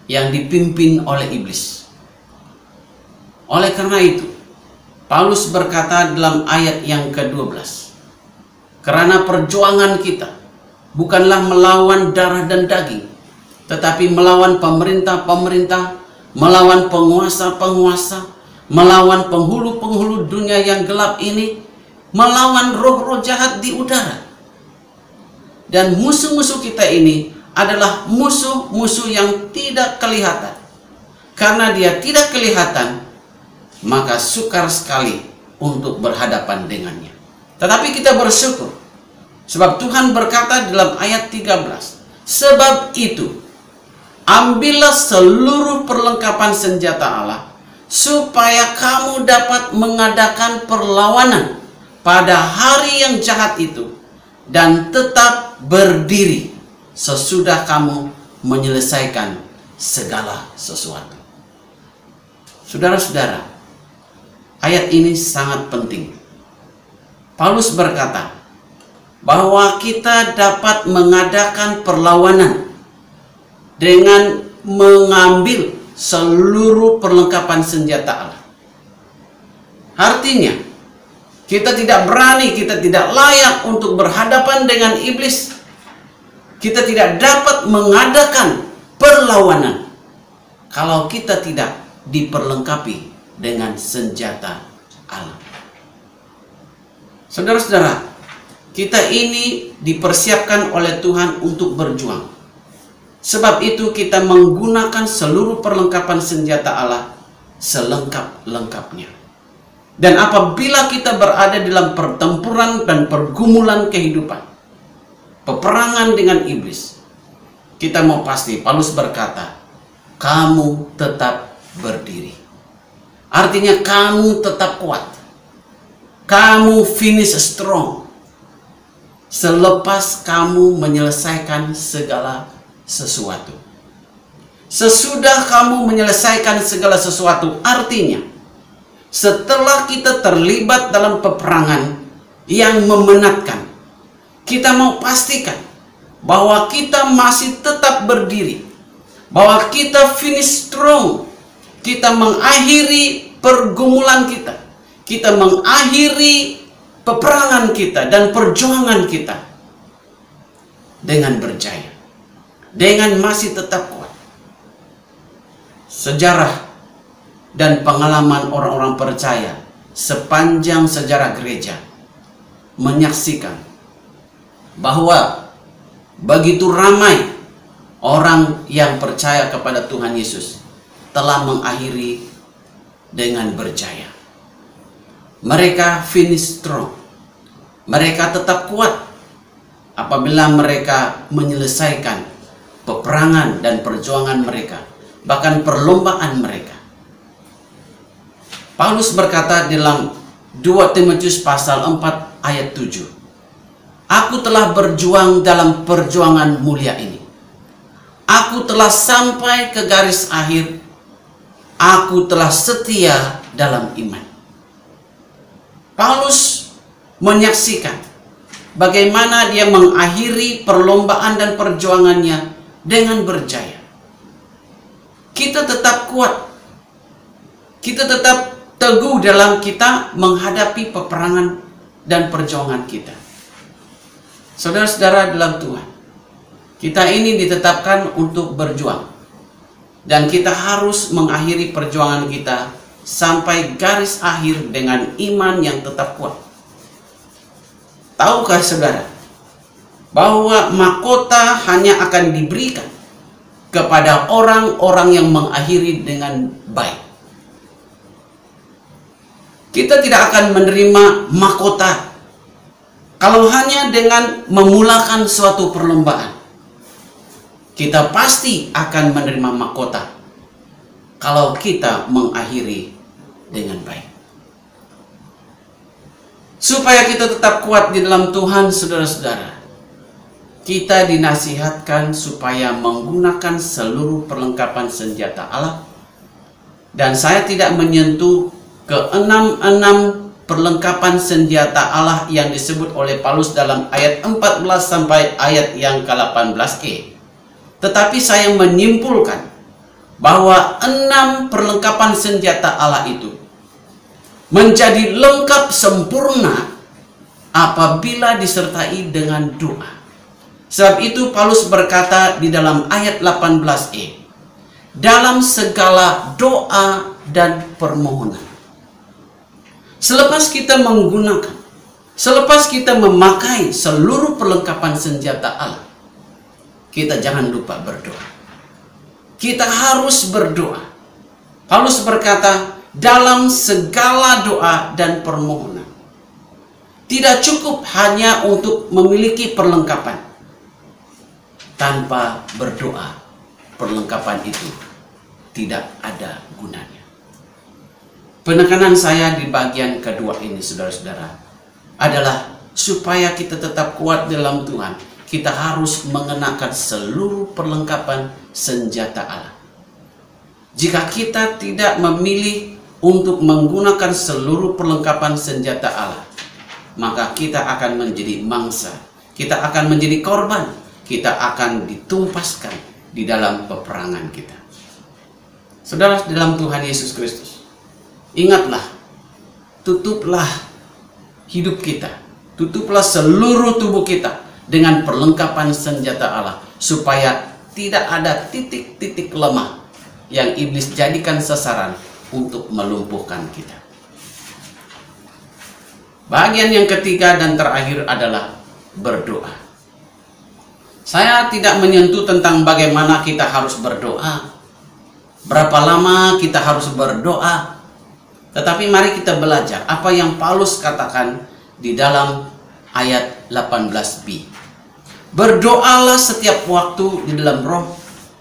yang dipimpin oleh iblis. Oleh karena itu, Paulus berkata dalam ayat yang ke-12, karena perjuangan kita bukanlah melawan darah dan daging, tetapi melawan pemerintah-pemerintah, melawan penguasa-penguasa, melawan penghulu-penghulu dunia yang gelap ini, melawan roh-roh jahat di udara. Dan musuh-musuh kita ini adalah musuh-musuh yang tidak kelihatan. Karena dia tidak kelihatan, maka sukar sekali untuk berhadapan dengannya. Tetapi kita bersyukur, sebab Tuhan berkata dalam ayat 13, sebab itu ambillah seluruh perlengkapan senjata Allah, supaya kamu dapat mengadakan perlawanan pada hari yang jahat itu, dan tetap berdiri sesudah kamu menyelesaikan segala sesuatu. Saudara-saudara, ayat ini sangat penting. Paulus berkata bahwa kita dapat mengadakan perlawanan dengan mengambil seluruh perlengkapan senjata Allah. Artinya, kita tidak berani, kita tidak layak untuk berhadapan dengan iblis. Kita tidak dapat mengadakan perlawanan kalau kita tidak diperlengkapi dengan senjata Allah. Saudara-saudara, kita ini dipersiapkan oleh Tuhan untuk berjuang. Sebab itu kita menggunakan seluruh perlengkapan senjata Allah selengkap-lengkapnya. Dan apabila kita berada dalam pertempuran dan pergumulan kehidupan, peperangan dengan iblis, kita mau pasti, Paulus berkata, kamu tetap berdiri. Artinya kamu tetap kuat. Kamu finish strong. Selepas kamu menyelesaikan segala sesuatu. Sesudah kamu menyelesaikan segala sesuatu, artinya setelah kita terlibat dalam peperangan yang memenatkan, kita mau pastikan bahwa kita masih tetap berdiri, bahwa kita finish strong, kita mengakhiri pergumulan kita mengakhiri peperangan kita dan perjuangan kita dengan berjaya, dengan masih tetap kuat. Sejarah dan pengalaman orang-orang percaya sepanjang sejarah gereja menyaksikan bahwa begitu ramai orang yang percaya kepada Tuhan Yesus telah mengakhiri dengan berjaya. Mereka finish strong. Mereka tetap kuat apabila mereka menyelesaikan peperangan dan perjuangan mereka, bahkan perlombaan mereka. Paulus berkata dalam 2 Timotius pasal 4 ayat 7, aku telah berjuang dalam perjuangan mulia ini. Aku telah sampai ke garis akhir. Aku telah setia dalam iman. Paulus menyaksikan bagaimana dia mengakhiri perlombaan dan perjuangannya dengan berjaya. Kita tetap kuat. Kita tetap teguh dalam kita menghadapi peperangan dan perjuangan kita. Saudara-saudara dalam Tuhan, kita ini ditetapkan untuk berjuang. Dan kita harus mengakhiri perjuangan kita sampai garis akhir dengan iman yang tetap kuat. Tahukah saudara bahwa mahkota hanya akan diberikan kepada orang-orang yang mengakhiri dengan baik? Kita tidak akan menerima mahkota kalau hanya dengan memulakan suatu perlombaan. Kita pasti akan menerima mahkota kalau kita mengakhiri dengan baik. Supaya kita tetap kuat di dalam Tuhan, saudara-saudara, kita dinasihatkan supaya menggunakan seluruh perlengkapan senjata Allah. Dan saya tidak menyentuh ke-6 perlengkapan senjata Allah yang disebut oleh Paulus dalam ayat 14 sampai ayat yang ke-18e. Tetapi saya menyimpulkan bahwa 6 perlengkapan senjata Allah itu menjadi lengkap sempurna apabila disertai dengan doa. Sebab itu Paulus berkata di dalam ayat 18e, dalam segala doa dan permohonan. Selepas kita menggunakan, selepas kita memakai seluruh perlengkapan senjata Allah, kita jangan lupa berdoa. Kita harus berdoa. Paulus berkata, dalam segala doa dan permohonan. Tidak cukup hanya untuk memiliki perlengkapan. Tanpa berdoa, perlengkapan itu tidak ada gunanya. Penekanan saya di bagian kedua ini, saudara-saudara, adalah supaya kita tetap kuat dalam Tuhan, kita harus mengenakan seluruh perlengkapan senjata Allah. Jika kita tidak memilih untuk menggunakan seluruh perlengkapan senjata Allah, maka kita akan menjadi mangsa, kita akan menjadi korban, kita akan ditumpaskan di dalam peperangan kita. Saudara dalam Tuhan Yesus Kristus, ingatlah, tutuplah hidup kita, tutuplah seluruh tubuh kita dengan perlengkapan senjata Allah, supaya tidak ada titik-titik lemah yang iblis jadikan sasaran untuk melumpuhkan kita. Bagian yang ketiga dan terakhir adalah berdoa. Saya tidak menyentuh tentang bagaimana kita harus berdoa, berapa lama kita harus berdoa, Tetapi mari kita belajar apa yang Paulus katakan di dalam ayat 18b. Berdoalah setiap waktu di dalam roh,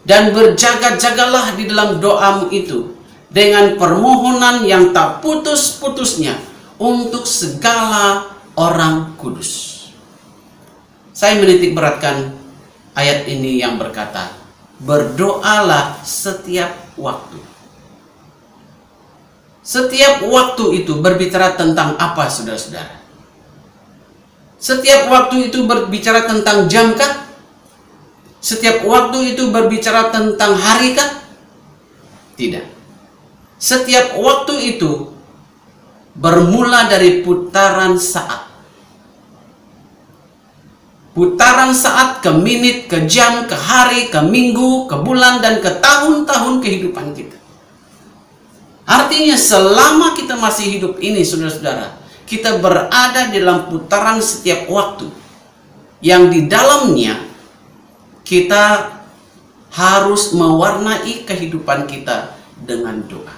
dan berjaga-jagalah di dalam doamu itu dengan permohonan yang tak putus-putusnya untuk segala orang kudus. Saya menitik beratkan ayat ini yang berkata, berdoalah setiap waktu. Setiap waktu itu berbicara tentang apa, saudara-saudara? Setiap waktu itu berbicara tentang jam kah? Setiap waktu itu berbicara tentang hari kah? Tidak. Setiap waktu itu bermula dari putaran saat. Putaran saat ke menit, ke jam, ke hari, ke minggu, ke bulan, dan ke tahun-tahun kehidupan kita. Artinya selama kita masih hidup ini, saudara-saudara, kita berada di dalam putaran setiap waktu yang di dalamnya kita harus mewarnai kehidupan kita dengan doa.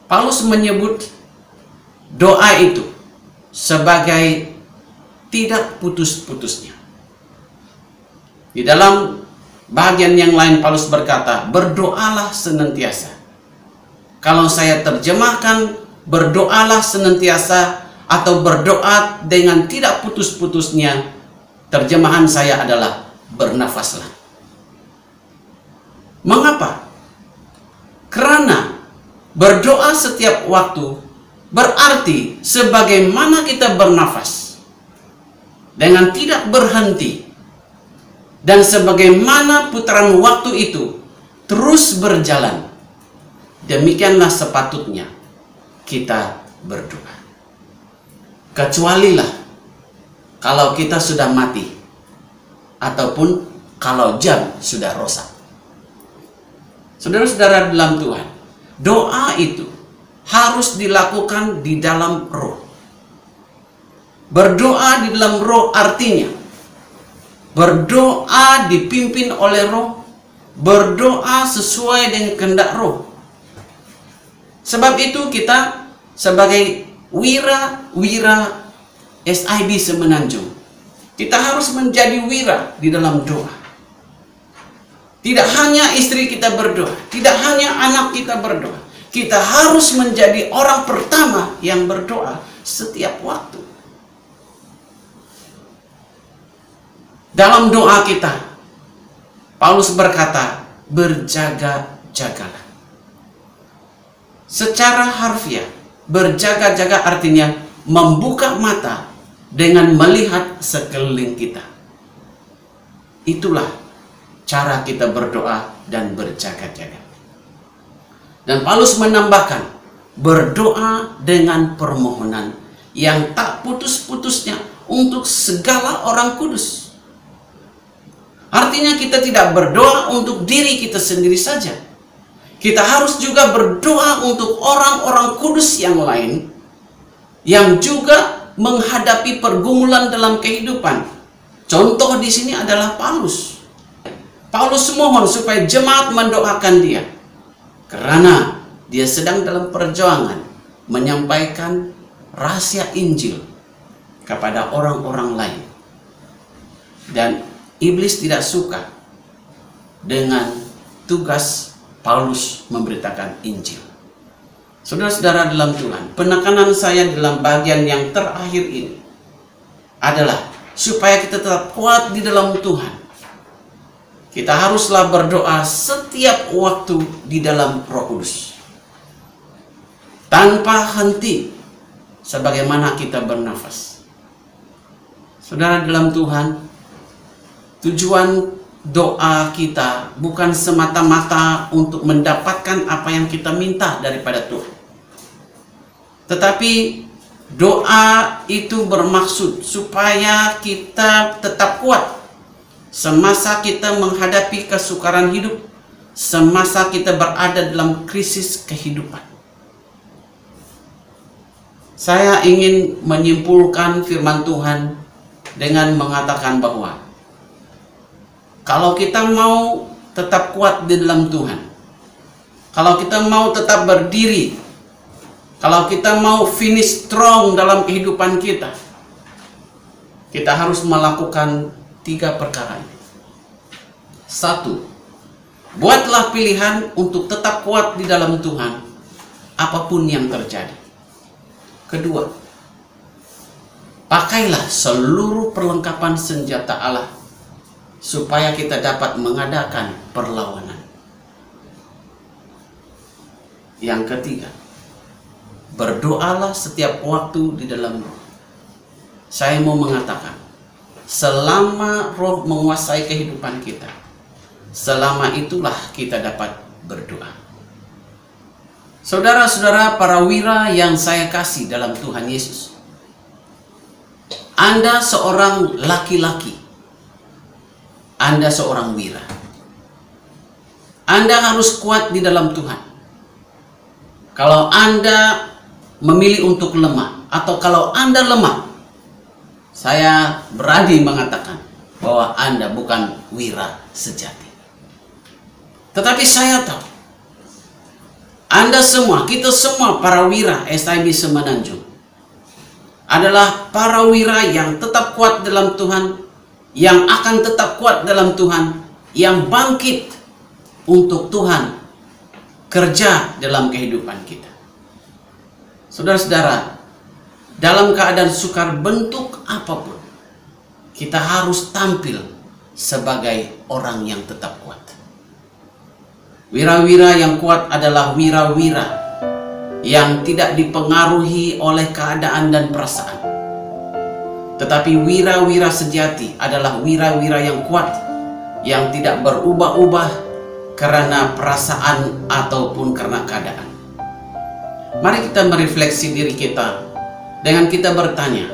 Paulus menyebut doa itu sebagai tidak putus-putusnya. Di dalam bagian yang lain Paulus berkata, berdoalah senantiasa. Kalau saya terjemahkan berdoalah senantiasa atau berdoa dengan tidak putus-putusnya, terjemahan saya adalah bernafaslah. Mengapa? Karena berdoa setiap waktu berarti sebagaimana kita bernafas dengan tidak berhenti, dan sebagaimana putaran waktu itu terus berjalan, demikianlah sepatutnya kita berdoa. Kecualilah kalau kita sudah mati ataupun kalau jam sudah rosak. Saudara-saudara dalam Tuhan, doa itu harus dilakukan di dalam roh. Berdoa di dalam roh artinya berdoa dipimpin oleh roh, berdoa sesuai dengan kehendak roh. Sebab itu kita sebagai wira SIB Semenanjung, kita harus menjadi wira di dalam doa. Tidak hanya istri kita berdoa, tidak hanya anak kita berdoa, kita harus menjadi orang pertama yang berdoa setiap waktu. Dalam doa kita, Paulus berkata, berjaga-jagalah. Secara harfiah, berjaga-jaga artinya membuka mata dengan melihat sekeliling kita. Itulah cara kita berdoa dan berjaga-jaga. Dan Paulus menambahkan, berdoa dengan permohonan yang tak putus-putusnya untuk segala orang kudus. Artinya kita tidak berdoa untuk diri kita sendiri saja. Kita harus juga berdoa untuk orang-orang kudus yang lain yang juga menghadapi pergumulan dalam kehidupan. Contoh di sini adalah Paulus. Paulus mohon supaya jemaat mendoakan dia karena dia sedang dalam perjuangan menyampaikan rahasia Injil kepada orang-orang lain. Dan iblis tidak suka dengan tugas Paulus memberitakan Injil. Saudara-saudara dalam Tuhan, penekanan saya dalam bagian yang terakhir ini adalah supaya kita tetap kuat di dalam Tuhan. Kita haruslah berdoa setiap waktu di dalam Roh Kudus, tanpa henti, sebagaimana kita bernafas. Saudara dalam Tuhan, tujuan doa kita bukan semata-mata untuk mendapatkan apa yang kita minta daripada Tuhan. Tetapi doa itu bermaksud supaya kita tetap kuat semasa kita menghadapi kesukaran hidup, semasa kita berada dalam krisis kehidupan. Saya ingin menyimpulkan firman Tuhan dengan mengatakan bahwa kalau kita mau tetap kuat di dalam Tuhan, kalau kita mau tetap berdiri Kalau kita mau finish strong dalam kehidupan kita, kita harus melakukan 3 perkara ini. 1. Buatlah pilihan untuk tetap kuat di dalam Tuhan, apapun yang terjadi. 2. Pakailah seluruh perlengkapan senjata Allah, supaya kita dapat mengadakan perlawanan. Yang 3, berdoalah setiap waktu di dalam Roh. Saya mau mengatakan, selama Roh menguasai kehidupan kita, selama itulah kita dapat berdoa. Saudara-saudara para wira yang saya kasih dalam Tuhan Yesus, Anda seorang laki-laki, Anda seorang wira. Anda harus kuat di dalam Tuhan. Kalau Anda memilih untuk lemah, atau kalau Anda lemah, saya berani mengatakan bahwa Anda bukan wira sejati. Tetapi saya tahu, Anda semua, kita semua para wira SIB Semenanjung adalah para wira yang tetap kuat dalam Tuhan, yang akan tetap kuat dalam Tuhan, yang bangkit untuk Tuhan kerja dalam kehidupan kita. Saudara-saudara, dalam keadaan sukar bentuk apapun, kita harus tampil sebagai orang yang tetap kuat. Wira-wira yang kuat adalah wira-wira yang tidak dipengaruhi oleh keadaan dan perasaan. Tetapi wira-wira sejati adalah wira-wira yang kuat, yang tidak berubah-ubah karena perasaan ataupun karena keadaan. Mari kita merefleksi diri kita dengan kita bertanya,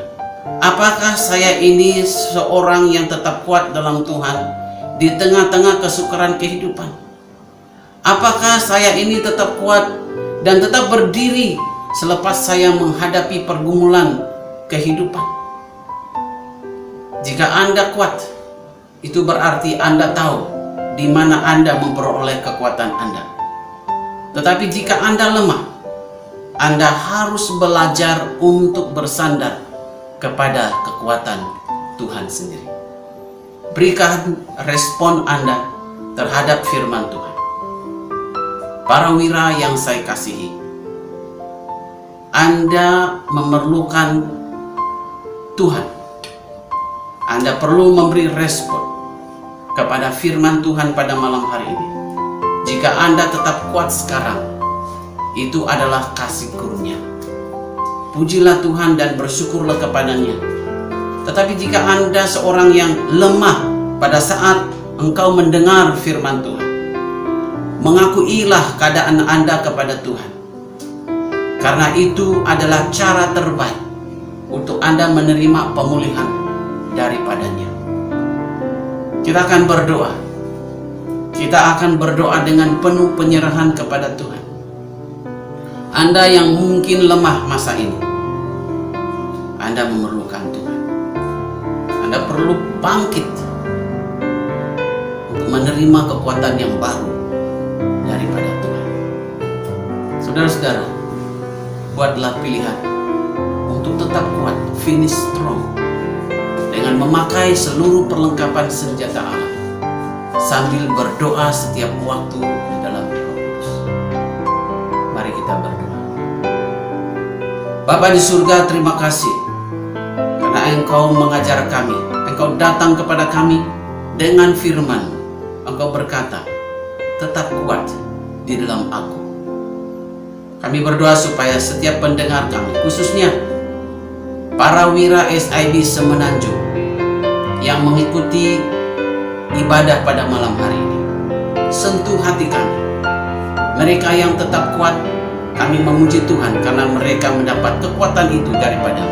apakah saya ini seorang yang tetap kuat dalam Tuhan di tengah-tengah kesukaran kehidupan? Apakah saya ini tetap kuat dan tetap berdiri selepas saya menghadapi pergumulan kehidupan? Jika Anda kuat, itu berarti Anda tahu di mana Anda memperoleh kekuatan Anda. Tetapi jika Anda lemah, Anda harus belajar untuk bersandar kepada kekuatan Tuhan sendiri. Berikan respon Anda terhadap firman Tuhan. Para wira yang saya kasihi, Anda memerlukan Tuhan. Anda perlu memberi respon kepada firman Tuhan pada malam hari ini. Jika Anda tetap kuat sekarang, itu adalah kasih karunia. Pujilah Tuhan dan bersyukurlah kepadanya. Tetapi jika Anda seorang yang lemah pada saat engkau mendengar firman Tuhan, mengakuilah keadaan Anda kepada Tuhan. Karena itu adalah cara terbaik untuk Anda menerima pemulihan daripadanya. Kita akan berdoa. Kita akan berdoa dengan penuh penyerahan kepada Tuhan. Anda yang mungkin lemah masa ini, Anda memerlukan Tuhan. Anda perlu bangkit untuk menerima kekuatan yang baru daripada Tuhan. Saudara-saudara, buatlah pilihan untuk tetap kuat, finish strong, dengan memakai seluruh perlengkapan senjata Allah, sambil berdoa setiap waktu di dalam Roh Kudus. Mari kita berdoa. Bapa di surga, terima kasih karena Engkau mengajar kami. Engkau datang kepada kami dengan firman. Engkau berkata, tetap kuat di dalam Aku. Kami berdoa supaya setiap pendengar kami, khususnya para wira SIB Semenanjung yang mengikuti ibadah pada malam hari ini, sentuh hati kami. Mereka yang tetap kuat, kami memuji Tuhan karena mereka mendapat kekuatan itu daripada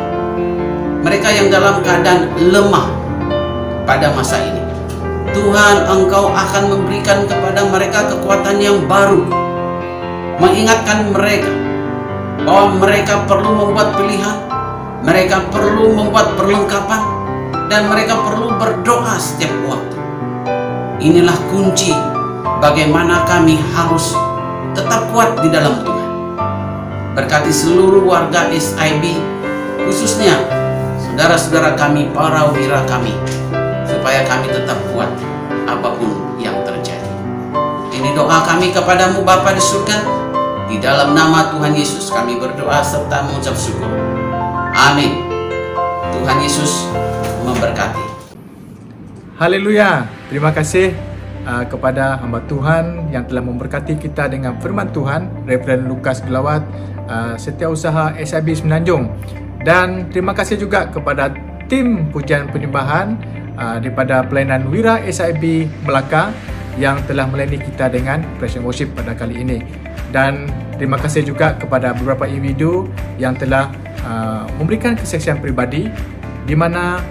mereka yang dalam keadaan lemah pada masa ini. Tuhan, Engkau akan memberikan kepada mereka kekuatan yang baru, mengingatkan mereka bahwa mereka perlu membuat pilihan, mereka perlu membuat perlengkapan, dan mereka perlu berdoa setiap waktu. Inilah kunci bagaimana kami harus tetap kuat di dalam Tuhan. Berkati seluruh warga SIB, khususnya saudara-saudara kami, para wira kami, supaya kami tetap kuat apapun yang terjadi. Ini doa kami kepadamu Bapa di surga. Di dalam nama Tuhan Yesus kami berdoa serta mengucap syukur. Amin. Tuhan Yesus memberkati. Haleluya. Terima kasih kepada hamba Tuhan yang telah memberkati kita dengan firman Tuhan, Reverend Lukas Gelawat, Setiausaha SIB Semenanjung. Dan terima kasih juga kepada tim pujian penyembahan daripada pelayanan Wira SIB Melaka yang telah melayani kita dengan praise and worship pada kali ini. Dan terima kasih juga kepada beberapa individu yang telah memberikan kesaksian pribadi, di mana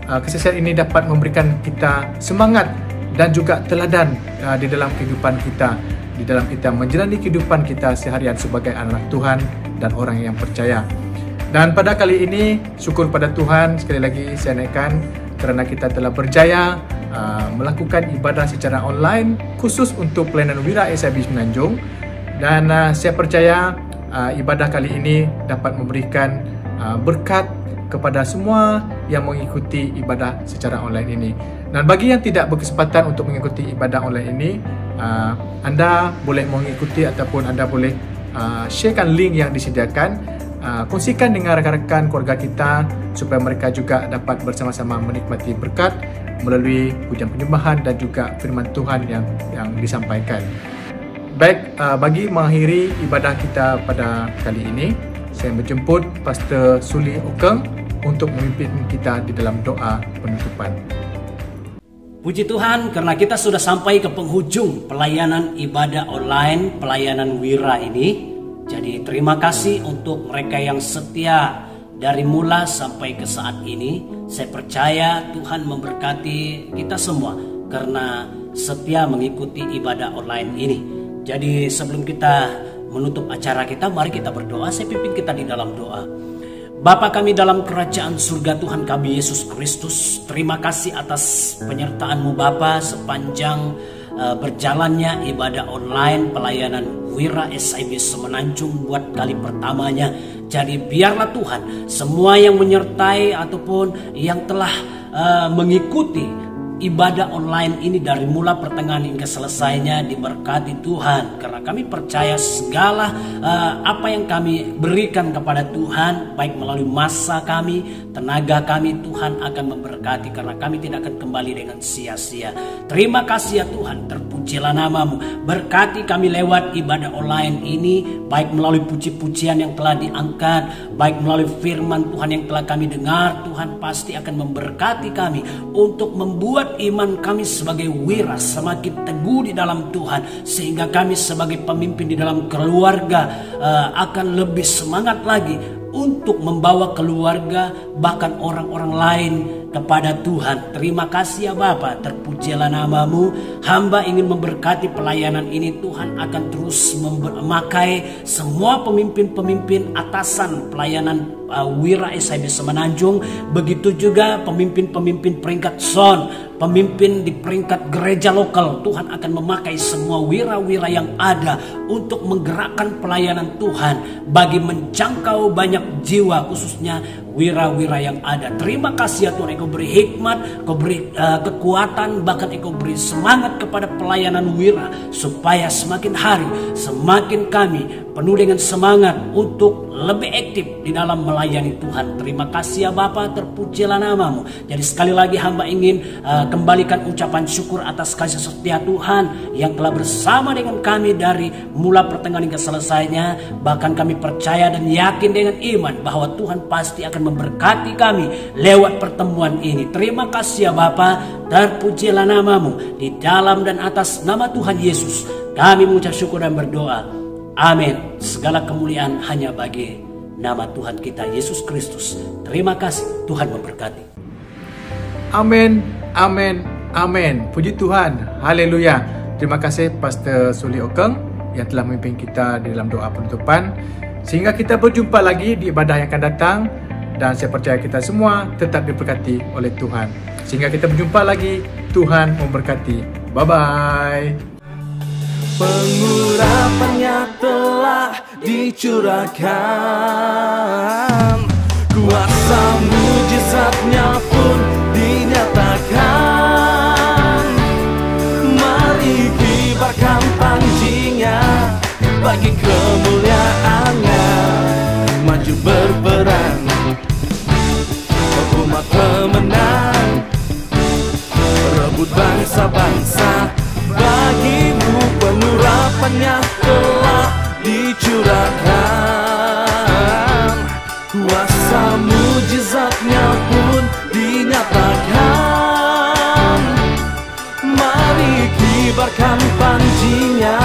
kesaksian ini dapat memberikan kita semangat dan juga teladan di dalam kehidupan kita, di dalam kita menjalani kehidupan kita seharian sebagai anak Tuhan dan orang yang percaya. Dan pada kali ini, syukur pada Tuhan sekali lagi saya naikkan kerana kita telah berjaya melakukan ibadah secara online khusus untuk pelayanan Wira SIB Semenanjung. Dan saya percaya ibadah kali ini dapat memberikan berkat kepada semua yang mengikuti ibadah secara online ini. Dan bagi yang tidak berkesempatan untuk mengikuti ibadah online ini, anda boleh mengikuti ataupun anda boleh sharekan link yang disediakan, kongsikan dengan rakan-rakan keluarga kita supaya mereka juga dapat bersama-sama menikmati berkat melalui pujian penyembahan dan juga firman Tuhan yang disampaikan. Baik, bagi mengakhiri ibadah kita pada kali ini, saya menjemput Pastor Suli Okeng untuk memimpin kita di dalam doa penutupan. Puji Tuhan, karena kita sudah sampai ke penghujung pelayanan ibadah online, pelayanan Wira ini. Jadi terima kasih untuk mereka yang setia dari mula sampai ke saat ini. Saya percaya Tuhan memberkati kita semua karena setia mengikuti ibadah online ini. Jadi sebelum kita menutup acara kita, mari kita berdoa. Saya pimpin kita di dalam doa. Bapa kami dalam kerajaan surga, Tuhan kami Yesus Kristus, terima kasih atas penyertaan-Mu Bapa sepanjang berjalannya ibadah online pelayanan Wira SIB Semenanjung buat kali pertamanya. Jadi biarlah Tuhan semua yang menyertai ataupun yang telah mengikuti ibadah online ini dari mula pertengahan hingga selesainya diberkati Tuhan, karena kami percaya segala apa yang kami berikan kepada Tuhan, baik melalui masa kami, tenaga kami, Tuhan akan memberkati karena kami tidak akan kembali dengan sia-sia. Terima kasih ya Tuhan, terpujilah nama-Mu. Berkati kami lewat ibadah online ini, baik melalui puji-pujian yang telah diangkat, baik melalui firman Tuhan yang telah kami dengar. Tuhan pasti akan memberkati kami untuk membuat iman kami sebagai wira semakin teguh di dalam Tuhan, sehingga kami sebagai pemimpin di dalam keluarga akan lebih semangat lagi untuk membawa keluarga bahkan orang-orang lain kepada Tuhan. Terima kasih ya Bapa, terpujilah nama-Mu. Hamba ingin memberkati pelayanan ini. Tuhan akan terus memakai semua pemimpin-pemimpin atasan pelayanan Wira SIB Semenanjung. Begitu juga pemimpin-pemimpin peringkat zon, pemimpin di peringkat gereja lokal. Tuhan akan memakai semua wira-wira yang ada untuk menggerakkan pelayanan Tuhan bagi menjangkau banyak jiwa, khususnya wira-wira yang ada. Terima kasih ya Tuhan, Engkau beri hikmat, Engkau beri kekuatan, bahkan Engkau beri semangat kepada pelayanan wira, supaya semakin hari semakin kami penuh dengan semangat untuk lebih aktif di dalam melayani Tuhan. Terima kasih ya Bapa, terpujilah nama-Mu. Jadi sekali lagi hamba ingin kembalikan ucapan syukur atas kasih setia Tuhan yang telah bersama dengan kami dari mula pertengahan hingga selesainya. Bahkan kami percaya dan yakin dengan iman bahwa Tuhan pasti akan memberkati kami lewat pertemuan ini. Terima kasih ya Bapa, terpujilah nama-Mu. Di dalam dan atas nama Tuhan Yesus kami mengucap syukur dan berdoa. Amin. Segala kemuliaan hanya bagi nama Tuhan kita Yesus Kristus. Terima kasih, Tuhan memberkati. Amin, amin, amin. Puji Tuhan, haleluya. Terima kasih Pastor Suli Okeng yang telah memimpin kita di dalam doa penutupan. Sehingga kita berjumpa lagi di ibadah yang akan datang. Dan saya percaya kita semua tetap diberkati oleh Tuhan. Sehingga kita berjumpa lagi, Tuhan memberkati. Bye-bye. pengurapannya telah dicurahkan, kuasa mujizatnya pun dinyatakan. Mari kibarkan panjinya bagi kemuliaannya, maju berperang, umat pemenang, rebut bangsa-bangsa. Bagimu pengurapannya telah dicurahkan, kuasa mujizatnya pun dinyatakan. Mari kibarkan panjinya